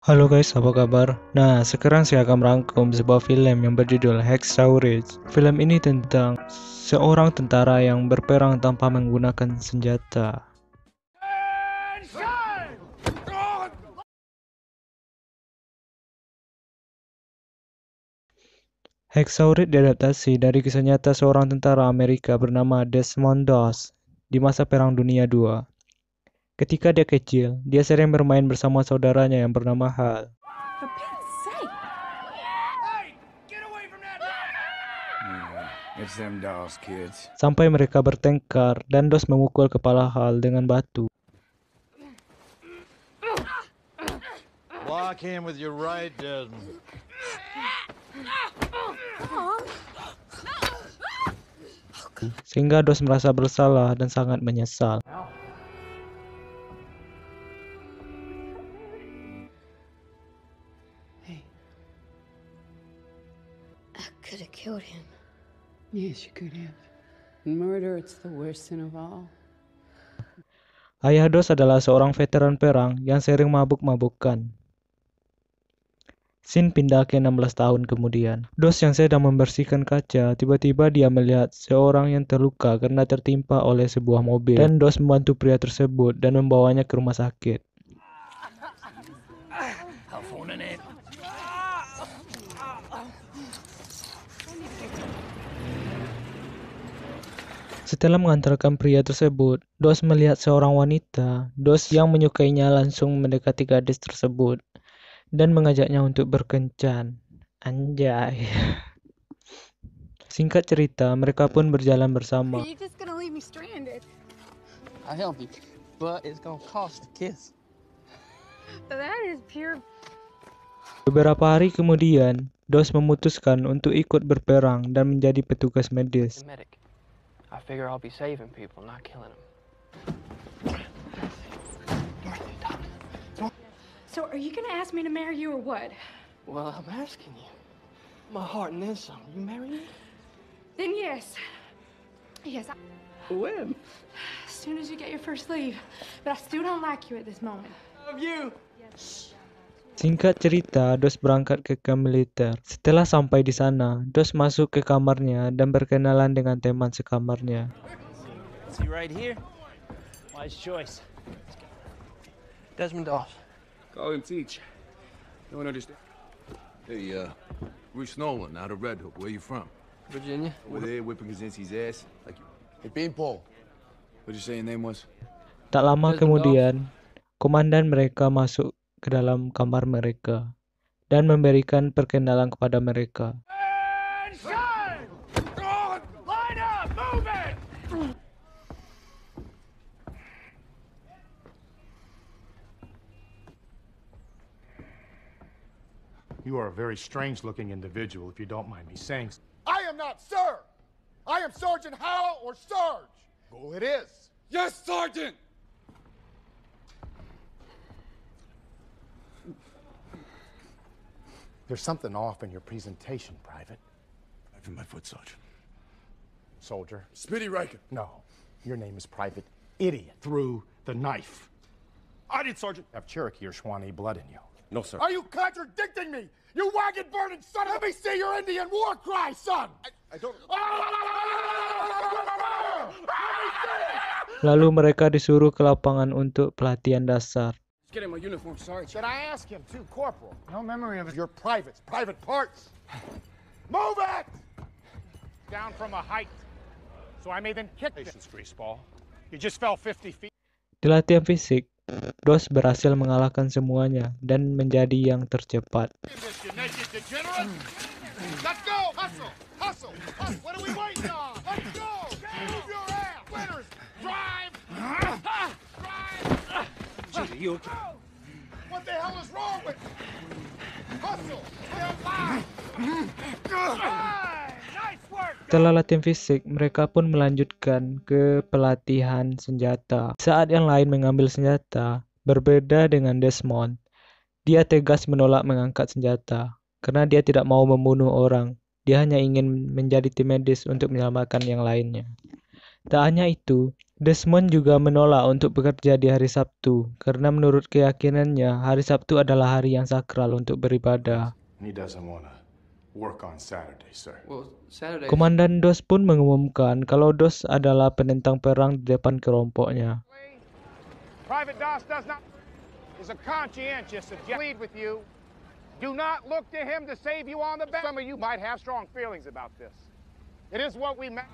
Halo guys, apa kabar? Nah, sekarang saya akan merangkum sebuah film yang berjudul Hacksaw Ridge. Film ini tentang seorang tentara yang berperang tanpa menggunakan senjata. Hacksaw Ridge diadaptasi dari kisah nyata seorang tentara Amerika bernama Desmond Doss di masa Perang Dunia II. Ketika dia kecil, dia sering bermain bersama saudaranya yang bernama Hal. For Pete's sake. It's them dolls, kids. Sampai mereka bertengkar dan Doss memukul kepala Hal dengan batu. Block him with your right, Desmond. Sehingga Doss merasa bersalah dan sangat menyesal. I could have killed him. Yes, you could have. Murder, it's the worst sin of all. Ayah Doss adalah seorang veteran perang yang sering mabuk-mabukan. Scene pindah ke 16 tahun kemudian. Doss yang sedang membersihkan kaca, tiba-tiba dia melihat seorang yang terluka karena tertimpa oleh sebuah mobil. Dan Doss membantu pria tersebut dan membawanya ke rumah sakit. Setelah mengantarkan pria tersebut, Doss melihat seorang wanita. Doss yang menyukainya langsung mendekati gadis tersebut dan mengajaknya untuk berkencan. Anjay. Singkat cerita, mereka pun berjalan bersama. Are you just gonna leave me stranded? I'll help you, but it's gonna cost a kiss. That is pure. Beberapa hari kemudian, Doss memutuskan untuk ikut berperang dan menjadi petugas medis. Medic. I figure I'll be saving people, not killing them. So are you gonna ask me to marry you or what? Well, I'm asking you. My heart and then some. You marry me? Then yes. Yes, When? as soon as you get your first leave. But I still don't like you at this moment. Love you. Singkat cerita, Doss berangkat ke kamp militer. Setelah sampai di sana, Doss masuk ke kamarnya dan berkenalan dengan teman sekamarnya. See right here? Wise choice. Desmond Doss. Call him Teach. Don't understand. Hey, Bruce Nolan out of Red Hook. Where you from? Virginia. Over there whipping Kaczynski's ass? Like you. Hey, Beanpole. What'd you say your name was? Tak lama Desmond kemudian, komandan mereka masuk ke dalam kamar mereka dan memberikan perkenalan kepada mereka. Line up! Move it! You are a very strange-looking individual, if you don't mind me saying so. I am not Sir. I am Sergeant Howell or Sarge. Go it is. Yes, Sergeant! There's something off in your presentation, Private. Knife in my foot, Sergeant. Soldier. Spitty Riker. No. Your name is Private Idiot. Through the knife. I did, Sergeant. Have Cherokee or Shawnee blood in you. No, sir. Are you contradicting me? You wagon burning son of a... Let me see your Indian war cry, son. I don't... Lalu mereka disuruh ke lapangan untuk pelatihan dasar. Get in my uniform, Sarge. Should I ask him too, Corporal? No memory of your privates, private parts. Move it! Down from a height. So I may then kick this greaseball. You just fell 50 feet. Di latihan fisik, Doss berhasil mengalahkan semuanya dan menjadi yang tercepat. You naked degenerate! Let's go! Hustle! Hustle! Hustle! What are we waiting on? Let's go! Move your ass! Winners! Drive! Drive! Jimmy, you okay? What the hell is wrong with you? Hustle! Stay alive! Nice work! Setelah latihan fisik, mereka pun melanjutkan ke pelatihan senjata. Saat yang lain mengambil senjata, berbeda dengan Desmond. Dia tegas menolak mengangkat senjata, karena dia tidak mau membunuh orang. Dia hanya ingin menjadi tim medis untuk menyelamatkan yang lainnya. Tak hanya itu, Desmond juga menolak untuk bekerja di hari Sabtu karena menurut keyakinannya hari Sabtu adalah hari yang sakral untuk beribadah. And he doesn't want to work on Saturday, sir. Well, Saturday. Komandan DOS pun mengumumkan kalau DOS adalah penentang perang di depan kelompoknya. Private Doss is a conscientious lead with you. Do not look to him to save you on the back. Some of you might have strong feelings about this. It is what we met.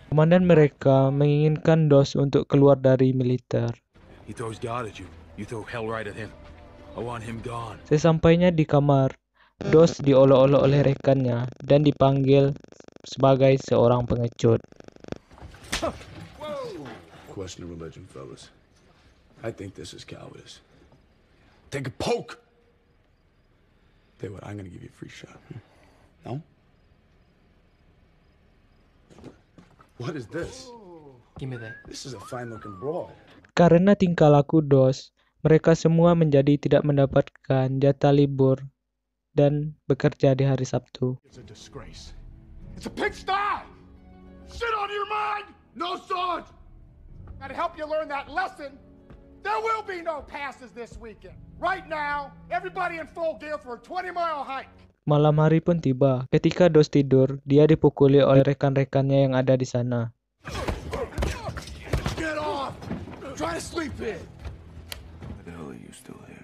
Komandan mereka menginginkan DOS untuk keluar dari militer. He throws God at you. You throw hell right at him. I want him gone. Sesampainya di kamar, DOS diolok-olok oleh rekannya dan dipanggil sebagai seorang pengecut. Question of religion, fellas. I think this is cowardice. Take a poke. Tell you what, I'm gonna give you a free shot. No? What is this? Give me that. This is a fine-looking broad. Karena tingkah laku DOS, mereka semua menjadi tidak mendapatkan jatah libur dan bekerja di hari Sabtu. It's a disgrace. It's a pigsty! Shit on your mind! No, Sarge! Now, to help you learn that lesson, there will be no passes this weekend. Right now, everybody in full gear for a 20-mile hike. Malam hari pun tiba. Ketika DOS tidur, dia dipukuli oleh rekan-rekannya yang ada di sana. Get off! Try to sleep in. Why the hell are you still here?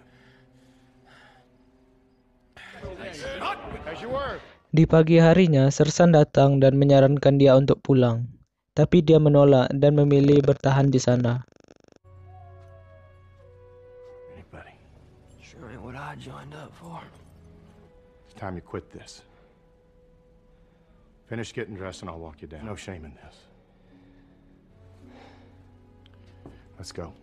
As you were. Di pagi harinya, Sersan datang dan menyarankan dia untuk pulang. Tapi dia menolak dan memilih bertahan di sana. Anybody? Sure ain't what I joined up for. It's time you quit this. Finish getting dressed and I'll walk you down. No shame in this. Let's go.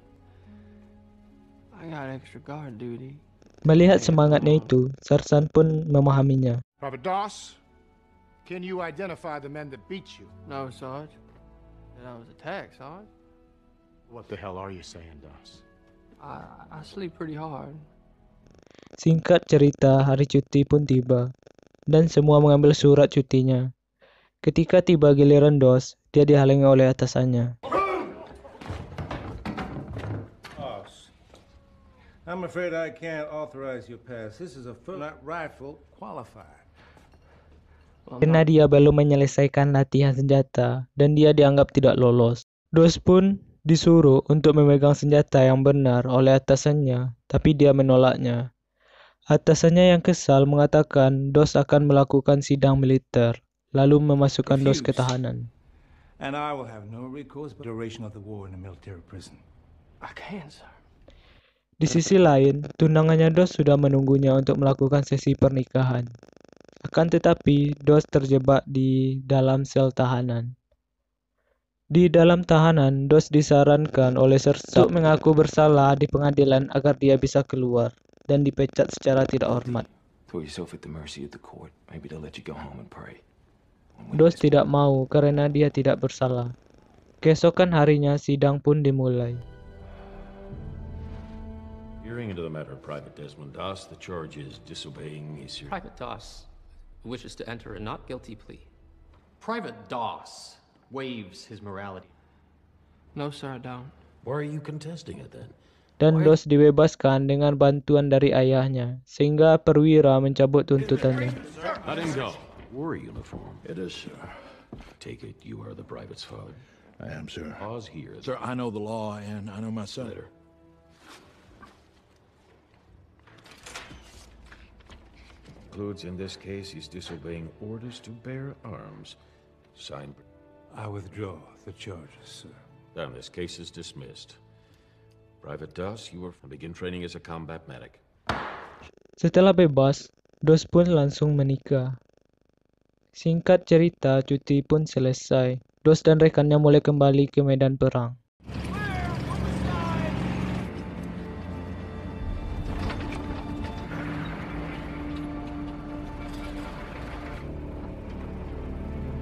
I got extra guard duty. Melihat semangatnya itu, Sersan pun memahaminya. Private Doss, can you identify the men that beat you? No, Sarge. That was attacked, Sarge. What the hell are you saying, Doss? I sleep pretty hard. Singkat cerita, hari cuti pun tiba, dan semua mengambil surat cutinya. Ketika tiba giliran DOS, dia dihalangi oleh atasannya. I'm afraid I can't authorize your pass. This is a full-out rifle qualified. Karena dia belum menyelesaikan latihan senjata, dan dia dianggap tidak lolos. DOS pun disuruh untuk memegang senjata yang benar oleh atasannya, tapi dia menolaknya. Atasannya yang kesal mengatakan DOS akan melakukan sidang militer, lalu memasukkan DOS ke tahanan. And I will have no recourse but duration of the war in a military prison. I can, sir. Di sisi lain, tunangannya DOS sudah menunggunya untuk melakukan sesi pernikahan. Akan tetapi, DOS terjebak di dalam sel tahanan. Di dalam tahanan, DOS disarankan oleh Sersan untuk mengaku bersalah di pengadilan agar dia bisa keluar dan dipecat secara tidak hormat. Throw yourself at the mercy of the court. Maybe they'll let you go home and pray. DOS tidak mau karena dia tidak bersalah. Keesokan harinya, sidang pun dimulai. Hearing into the matter of Private Desmond Doss, the charge is disobeying his... Private Doss wishes to enter a not guilty plea. Private Doss waives his morality. No, sir, I don't. Why are you contesting it then? Dan DOS dibebaskan dengan bantuan dari ayahnya, sehingga perwira mencabut tuntutannya. Let him go. War uniform. It is, sir. Take it you are the private's father. I am, sir. Pause here. Sir, I know the law and I know my son. Later. Includes in this case he's disobeying orders to bear arms. Signed. I withdraw the charges, sir. Then this case is dismissed. Private Doss, you are begin training as a combat medic. Setelah bebas, DOS pun langsung menikah. Singkat cerita, cuti pun selesai. DOS dan rekannya mulai kembali ke medan perang.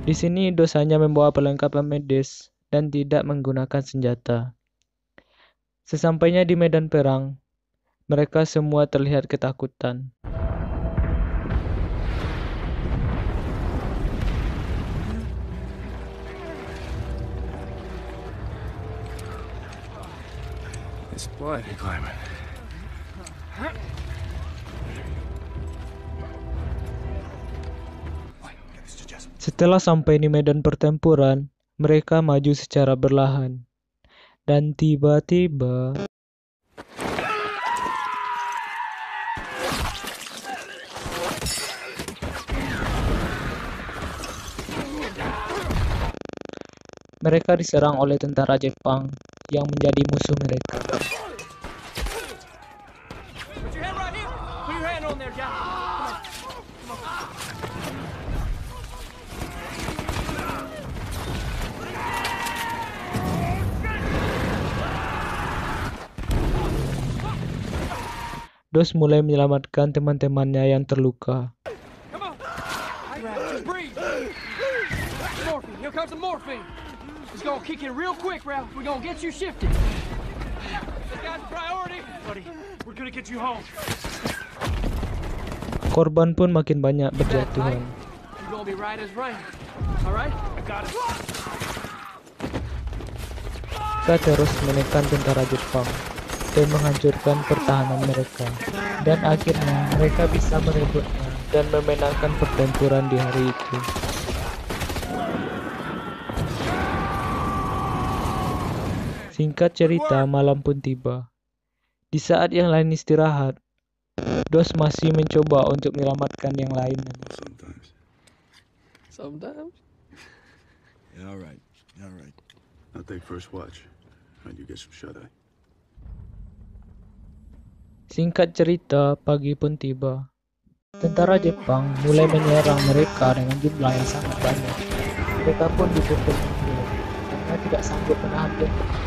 Di sini DOS hanya membawa perlengkapan medis dan tidak menggunakan senjata. Sesampainya di medan perang, mereka semua terlihat ketakutan. It's blood. You climb it. Setelah sampai di medan pertempuran, mereka maju secara berlahan. Dan tiba-tiba... mereka diserang oleh tentara Jepang yang menjadi musuh mereka. Put your hand right here. Put your hand on there, Jack. Come on. Dos mulai menyelamatkan teman-temannya yang terluka. Come on. Just breathe. Morphine. Here comes the morphine. It's gonna kick in real quick, Ralph. We're gonna get you shifted. This guy's a priority. Buddy, we're gonna get you home. Korban pun makin banyak berjatuhan. You're gonna be right as rain. All right? I got it. Mereka terus menekan tentara Jepang dan menghancurkan pertahanan mereka. Dan akhirnya mereka bisa merebutnya dan memenangkan pertempuran di hari itu. Singkat cerita, malam pun tiba. Di saat yang lain istirahat, Dos masih mencoba untuk menyelamatkan yang lainnya. Sometimes. Yeah, all right. I'll take first watch. And you get some shut-eye. Singkat cerita, pagi pun tiba. Tentara Jepang mulai menyerang mereka dengan jumlah yang sangat banyak. Mereka pun dipukul karena tidak sanggup menahan mereka.